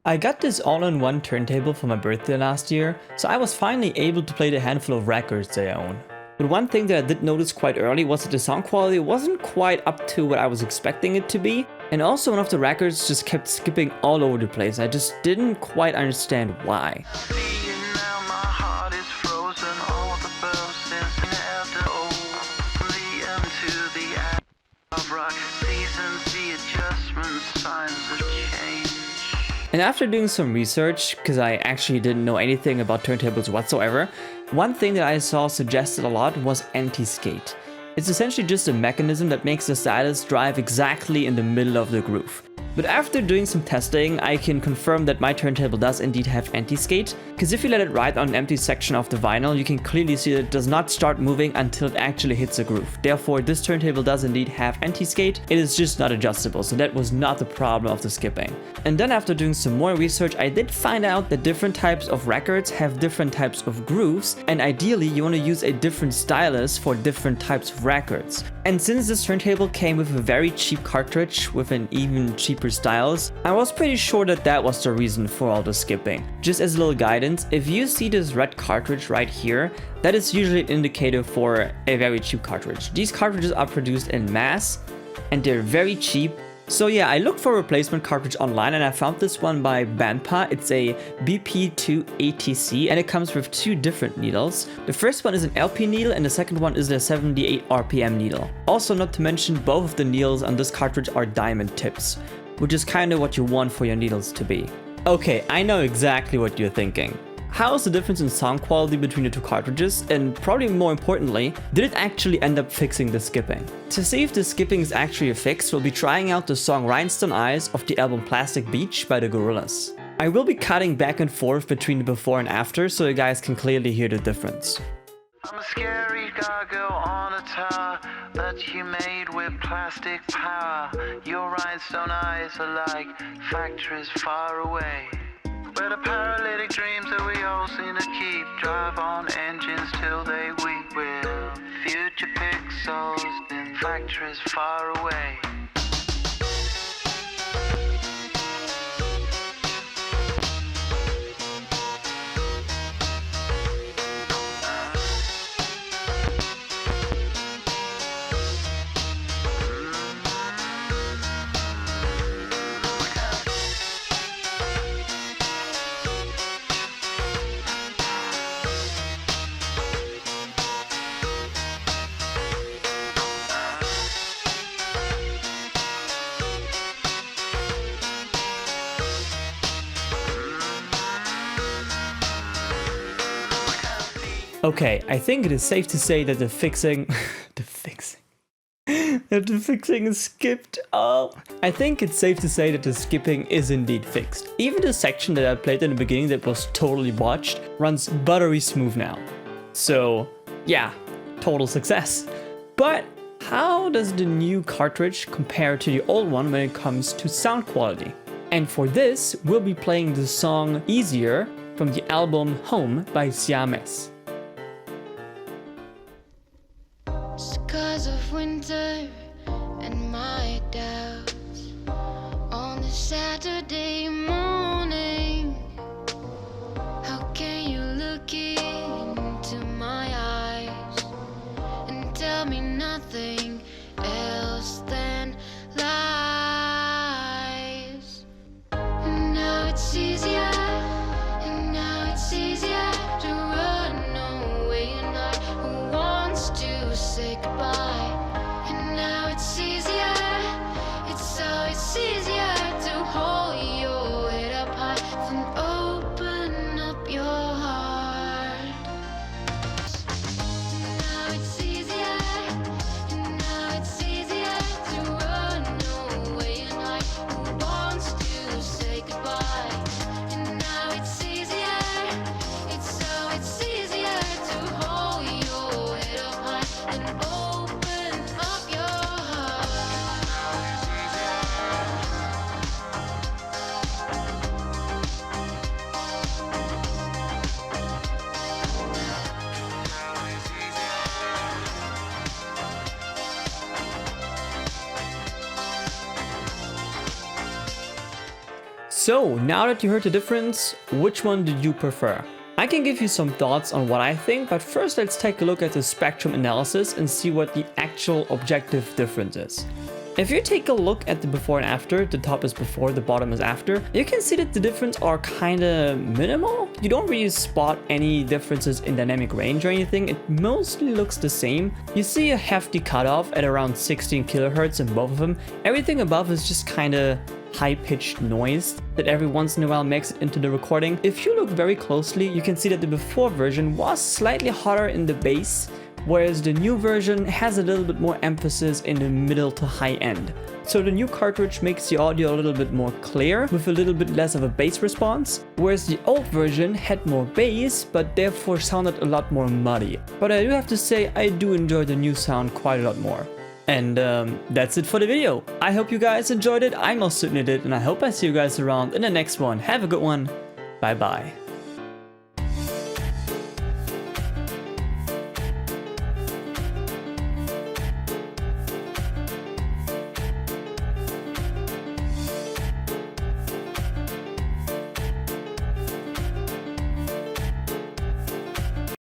I got this all-in-one turntable for my birthday last year, so I was finally able to play the handful of records that I own. But one thing that I did notice quite early was that the sound quality wasn't quite up to what I was expecting it to be, and also one of the records just kept skipping all over the place. I just didn't quite understand why. And after doing some research, because I actually didn't know anything about turntables whatsoever, one thing that I saw suggested a lot was anti-skate. It's essentially just a mechanism that makes the stylus drive exactly in the middle of the groove. But after doing some testing, I can confirm that my turntable does indeed have anti-skate, because if you let it ride on an empty section of the vinyl, you can clearly see that it does not start moving until it actually hits a groove. Therefore, this turntable does indeed have anti-skate, it is just not adjustable, so that was not the problem of the skipping. And then after doing some more research, I did find out that different types of records have different types of grooves, and ideally you want to use a different stylus for different types of records. And since this turntable came with a very cheap cartridge with an even cheaper stylus, I was pretty sure that that was the reason for all the skipping. Just as a little guidance, if you see this red cartridge right here, that is usually an indicator for a very cheap cartridge. These cartridges are produced in mass and they're very cheap. So yeah, I looked for a replacement cartridge online and I found this one by Banpa. It's a BP2ATC and it comes with two different needles. The first one is an LP needle and the second one is a 78 RPM needle. Also, not to mention, both of the needles on this cartridge are diamond tips, which is kind of what you want for your needles to be. Okay, I know exactly what you're thinking. How is the difference in sound quality between the two cartridges? And probably more importantly, did it actually end up fixing the skipping? To see if the skipping is actually a fix, we'll be trying out the song Rhinestone Eyes of the album Plastic Beach by the Gorillaz. I will be cutting back and forth between the before and after so you guys can clearly hear the difference. I'm a scary gargoyle on a tower that you made with plastic power. Your rhinestone eyes are like factories far away, where the paralytic dreams that we all seem to keep drive on engines till they weep. With future pixels in factories far away. Okay, I think it is safe to say that the fixing is skipped. Oh, I think it's safe to say that the skipping is indeed fixed. Even the section that I played in the beginning that was totally botched runs buttery smooth now. So yeah, total success. But how does the new cartridge compare to the old one when it comes to sound quality? And for this, we'll be playing the song Easier from the album Home by Siames. Cause of winter and my doubts on this Saturday morning, how can you look into my eyes and tell me nothing else than lies? And now it's easier, and now it's easier to run away, and I wants to say goodbye. And now it's easier, it's easier to hold your head up high than open up your heart. Now it's easier, and now it's easier to run away, and I wants to say goodbye. And So now that you heard the difference, which one did you prefer? I can give you some thoughts on what I think, but first let's take a look at the spectrum analysis and see what the actual objective difference is. If you take a look at the before and after, the top is before, the bottom is after, you can see that the difference are kinda minimal. You don't really spot any differences in dynamic range or anything, it mostly looks the same. You see a hefty cutoff at around 16 kHz in both of them. Everything above is just kinda high-pitched noise that every once in a while makes it into the recording. If you look very closely, you can see that the before version was slightly hotter in the bass, whereas the new version has a little bit more emphasis in the middle to high end. So the new cartridge makes the audio a little bit more clear with a little bit less of a bass response, whereas the old version had more bass but therefore sounded a lot more muddy. But I do have to say I do enjoy the new sound quite a lot more. And that's it for the video. I hope you guys enjoyed it. I most certainly did, and I hope I see you guys around in the next one. Have a good one. Bye bye.